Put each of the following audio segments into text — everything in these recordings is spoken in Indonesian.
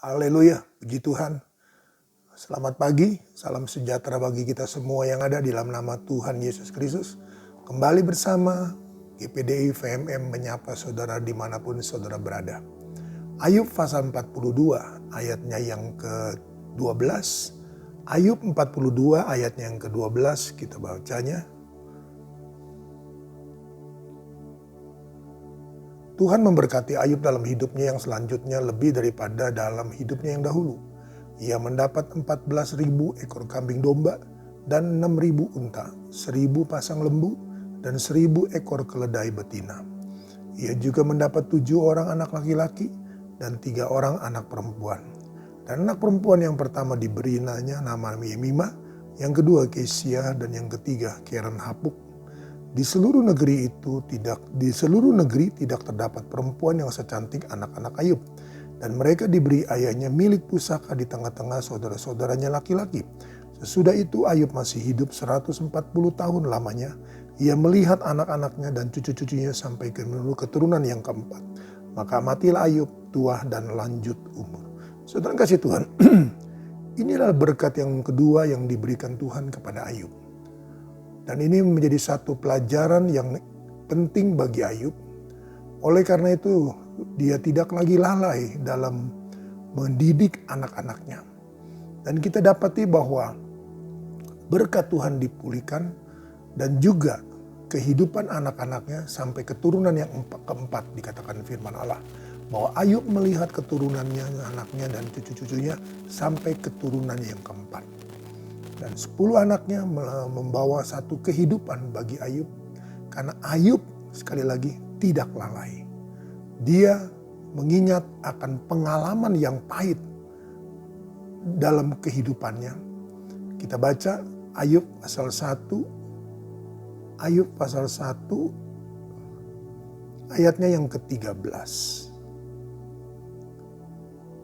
Haleluya, puji Tuhan. Selamat pagi, salam sejahtera bagi kita semua yang ada di dalam nama Tuhan Yesus Kristus. Kembali bersama GPDI VMM menyapa saudara dimanapun saudara berada. Ayub pasal 42 ayatnya yang ke-12. Ayub 42 ayatnya yang ke-12 kita bacanya. Tuhan memberkati Ayub dalam hidupnya yang selanjutnya lebih daripada dalam hidupnya yang dahulu. Ia mendapat 14.000 ekor kambing domba dan 6.000 unta, 1.000 pasang lembu dan 1.000 ekor keledai betina. Ia juga mendapat 7 orang anak laki-laki dan 3 orang anak perempuan. Dan anak perempuan yang pertama diberi nama Yemimah, yang kedua Kesia dan yang ketiga Keren Hapuk. Di seluruh negeri tidak terdapat perempuan yang secantik anak-anak Ayub. Dan mereka diberi ayahnya milik pusaka di tengah-tengah saudara-saudaranya laki-laki. Sesudah itu Ayub masih hidup 140 tahun lamanya. Ia melihat anak-anaknya dan cucu-cucunya sampai ke keturunan yang keempat. Maka matilah Ayub tua dan lanjut umur. Saudara kasih Tuhan, inilah berkat yang kedua yang diberikan Tuhan kepada Ayub. Dan ini menjadi satu pelajaran yang penting bagi Ayub. Oleh karena itu dia tidak lagi lalai dalam mendidik anak-anaknya. Dan kita dapati bahwa berkat Tuhan dipulihkan dan juga kehidupan anak-anaknya sampai keturunan yang keempat, dikatakan firman Allah. Bahwa Ayub melihat keturunannya, anaknya dan cucu-cucunya sampai keturunan yang keempat. Dan 10 anaknya membawa satu kehidupan bagi Ayub. Karena Ayub sekali lagi tidak lalai. Dia mengingat akan pengalaman yang pahit dalam kehidupannya. Kita baca Ayub pasal 1. Ayub pasal 1 ayatnya yang ke-13.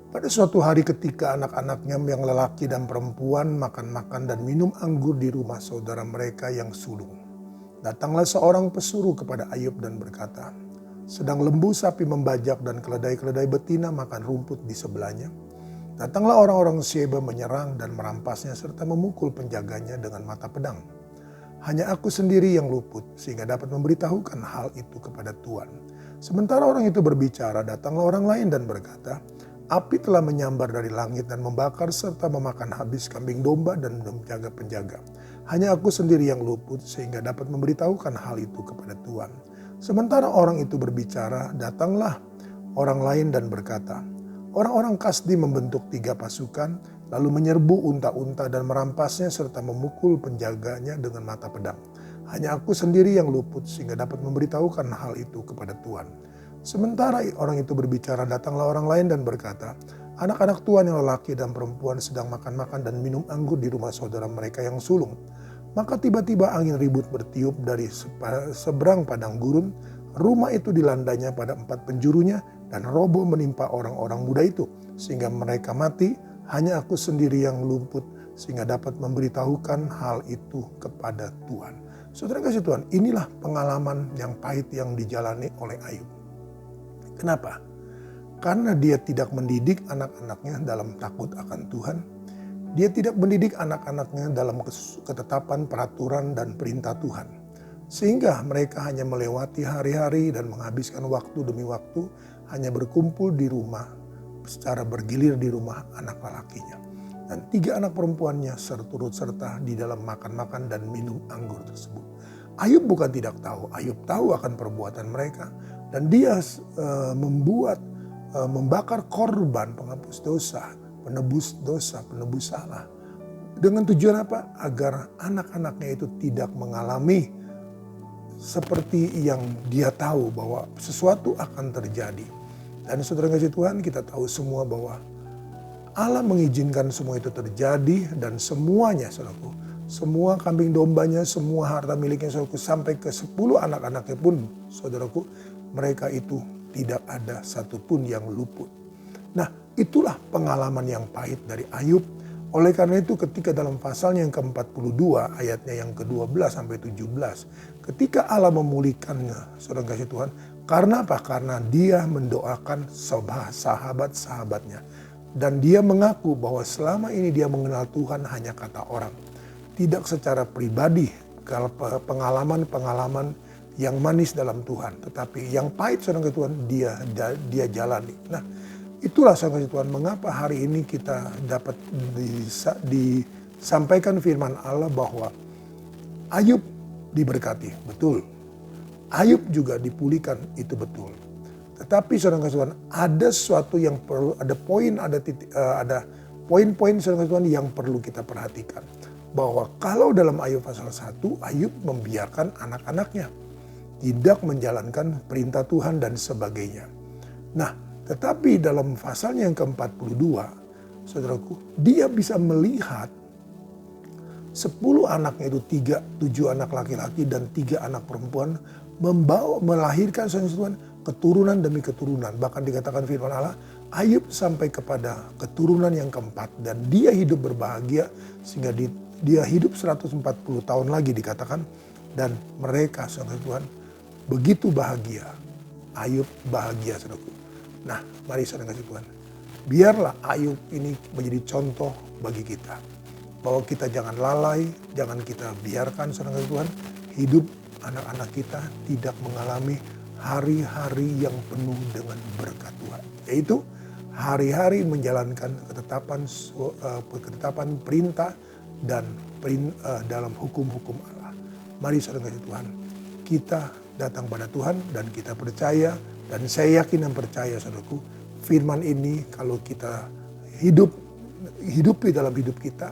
Pada suatu hari ketika anak-anaknya yang lelaki dan perempuan makan-makan dan minum anggur di rumah saudara mereka yang sulung. Datanglah seorang pesuruh kepada Ayub dan berkata, sedang lembu sapi membajak dan keledai-keledai betina makan rumput di sebelahnya. Datanglah orang-orang Sheba menyerang dan merampasnya serta memukul penjaganya dengan mata pedang. Hanya aku sendiri yang luput sehingga dapat memberitahukan hal itu kepada Tuhan. Sementara orang itu berbicara, datanglah orang lain dan berkata, api telah menyambar dari langit dan membakar serta memakan habis kambing domba dan penjaga-penjaga. Hanya aku sendiri yang luput sehingga dapat memberitahukan hal itu kepada Tuhan. Sementara orang itu berbicara, datanglah orang lain dan berkata, orang-orang Kasdi membentuk 3 pasukan, lalu menyerbu unta-unta dan merampasnya serta memukul penjaganya dengan mata pedang. Hanya aku sendiri yang luput sehingga dapat memberitahukan hal itu kepada Tuhan. Sementara orang itu berbicara, datanglah orang lain dan berkata, anak-anak Tuhan yang lelaki dan perempuan sedang makan-makan dan minum anggur di rumah saudara mereka yang sulung. Maka tiba-tiba angin ribut bertiup dari seberang padang gurun. Rumah itu dilandanya pada 4 penjurunya dan roboh menimpa orang-orang muda itu. Sehingga mereka mati, hanya aku sendiri yang luput sehingga dapat memberitahukan hal itu kepada Tuhan. Saudara kasih Tuhan, inilah pengalaman yang pahit yang dijalani oleh Ayub. Kenapa? Karena dia tidak mendidik anak-anaknya dalam takut akan Tuhan. Dia tidak mendidik anak-anaknya dalam ketetapan peraturan dan perintah Tuhan. Sehingga mereka hanya melewati hari-hari dan menghabiskan waktu demi waktu hanya berkumpul di rumah secara bergilir di rumah anak lelakinya. Dan 3 anak perempuannya turut serta di dalam makan-makan dan minum anggur tersebut. Ayub bukan tidak tahu, Ayub tahu akan perbuatan mereka. Dan dia membakar korban penghapus dosa, penebus salah. Dengan tujuan apa? Agar anak-anaknya itu tidak mengalami seperti yang dia tahu bahwa sesuatu akan terjadi. Dan saudara kasih Tuhan, kita tahu semua bahwa Allah mengizinkan semua itu terjadi dan semuanya saudaraku. Semua kambing dombanya, semua harta miliknya saudaraku sampai ke 10 anak-anaknya pun saudaraku. Mereka itu tidak ada satupun yang luput. Nah, itulah pengalaman yang pahit dari Ayub. Oleh karena itu ketika dalam pasalnya yang ke-42 ayatnya yang ke-12 sampai 17. Ketika Allah memulihkannya, saudara kasih Tuhan. Karena apa? Karena dia mendoakan sahabat-sahabatnya. Dan dia mengaku bahwa selama ini dia mengenal Tuhan hanya kata orang. Tidak secara pribadi, kalau pengalaman-pengalaman yang manis dalam Tuhan. Tetapi yang pahit saudara Tuhan dia jalani. Nah, itulah saudara Tuhan mengapa hari ini kita dapat disampaikan firman Allah bahwa Ayub diberkati, betul. Ayub juga dipulihkan, itu betul. Tetapi saudara Tuhan ada sesuatu yang perlu, ada poin-poin saudara Tuhan yang perlu kita perhatikan. Bahwa kalau dalam Ayub pasal 1, Ayub membiarkan anak-anaknya tidak menjalankan perintah Tuhan dan sebagainya. Nah, tetapi dalam pasalnya yang ke-42, saudaraku, dia bisa melihat 10 anaknya itu 7 anak laki-laki dan 3 anak perempuan melahirkan saudara Tuhan keturunan demi keturunan. Bahkan dikatakan firman Allah, Ayub sampai kepada keturunan yang keempat dan dia hidup berbahagia sehingga dia hidup 140 tahun lagi dikatakan. Dan mereka saudara Tuhan begitu bahagia. Ayub bahagia saudaraku. Nah, mari saudara Tuhan, biarlah Ayub ini menjadi contoh bagi kita. Bahwa kita jangan lalai, jangan kita biarkan saudara Tuhan hidup anak-anak kita tidak mengalami hari-hari yang penuh dengan berkat Tuhan. Yaitu hari-hari menjalankan ketetapan perintah dan dalam hukum-hukum Allah. Mari saudara Tuhan, kita datang pada Tuhan dan kita percaya, dan saya yakin dan percaya saudaraku, firman ini kalau kita hidupi dalam hidup kita,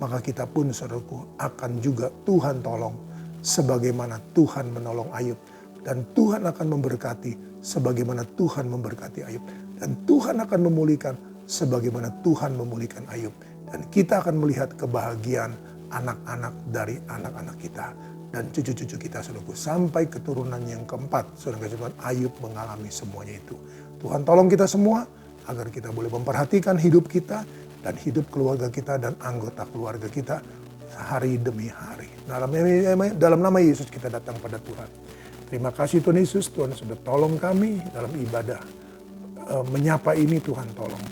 maka kita pun saudaraku akan juga Tuhan tolong sebagaimana Tuhan menolong Ayub. Dan Tuhan akan memberkati sebagaimana Tuhan memberkati Ayub. Dan Tuhan akan memulihkan sebagaimana Tuhan memulihkan Ayub. Dan kita akan melihat kebahagiaan anak-anak dari anak-anak kita. Dan cucu-cucu kita saudaraku sampai keturunan yang keempat. Saudara Tuhan, Ayub mengalami semuanya itu. Tuhan tolong kita semua agar kita boleh memperhatikan hidup kita dan hidup keluarga kita dan anggota keluarga kita hari demi hari. Dalam nama Yesus kita datang pada Tuhan. Terima kasih Tuhan Yesus, Tuhan sudah tolong kami dalam ibadah. Menyapa ini Tuhan tolong.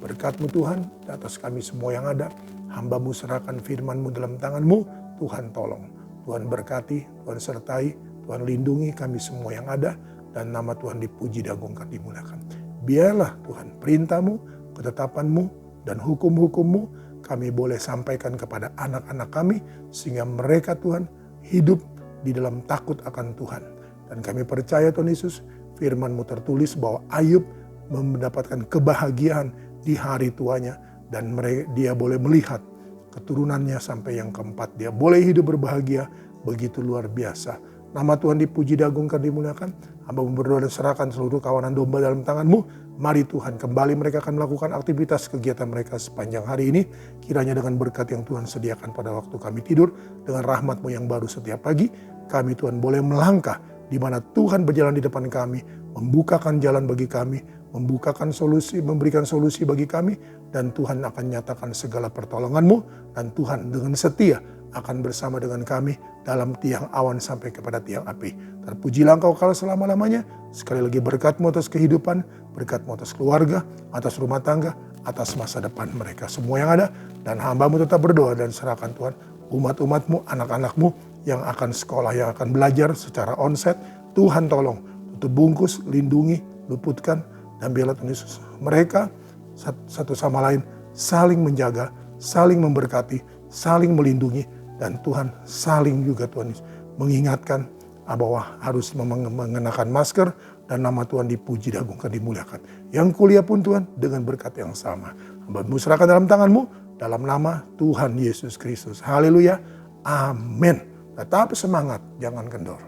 Berkat-Mu Tuhan atas kami semua yang ada. Hamba-Mu serahkan firman-Mu dalam tangan-Mu, Tuhan tolong. Tuhan berkati, Tuhan sertai, Tuhan lindungi kami semua yang ada. Dan nama Tuhan dipuji, diagungkan, dimuliakan. Biarlah Tuhan perintah-Mu, ketetapan-Mu, dan hukum-hukum-Mu kami boleh sampaikan kepada anak-anak kami. Sehingga mereka Tuhan hidup di dalam takut akan Tuhan. Dan kami percaya Tuhan Yesus, firman-Mu tertulis bahwa Ayub mendapatkan kebahagiaan di hari tuanya. Dan dia boleh melihat keturunannya sampai yang keempat. Dia boleh hidup berbahagia, begitu luar biasa. Nama Tuhan dipuji, diagungkan, dimuliakan. Hamba berdoa dan serahkan seluruh kawanan domba dalam tangan-Mu. Mari Tuhan, kembali mereka akan melakukan aktivitas kegiatan mereka sepanjang hari ini. Kiranya dengan berkat yang Tuhan sediakan pada waktu kami tidur, dengan rahmat-Mu yang baru setiap pagi, kami Tuhan boleh melangkah di mana Tuhan berjalan di depan kami, membukakan jalan bagi kami, membukakan solusi, memberikan solusi bagi kami, dan Tuhan akan nyatakan segala pertolongan-Mu, dan Tuhan dengan setia akan bersama dengan kami dalam tiang awan sampai kepada tiang api. Terpujilah Engkau kalau selama-lamanya. Sekali lagi berkat-Mu atas kehidupan, berkat-Mu atas keluarga, atas rumah tangga, atas masa depan mereka semua yang ada. Dan hamba-Mu tetap berdoa dan serahkan Tuhan umat-umat-Mu, anak-anak-Mu yang akan sekolah, yang akan belajar secara onsite. Tuhan tolong, tutup bungkus, lindungi, luputkan, dan biarlah Tuhan Yesus mereka satu sama lain saling menjaga, saling memberkati, saling melindungi, dan Tuhan saling juga Tuhan mengingatkan bahwa harus mengenakan masker, dan nama Tuhan dipuji, diagungkan, dimuliakan. Yang kuliah pun Tuhan dengan berkat yang sama. Hamba-Mu serahkan dalam tangan-Mu, dalam nama Tuhan Yesus Kristus. Haleluya. Amin. Tetap semangat, jangan kendor.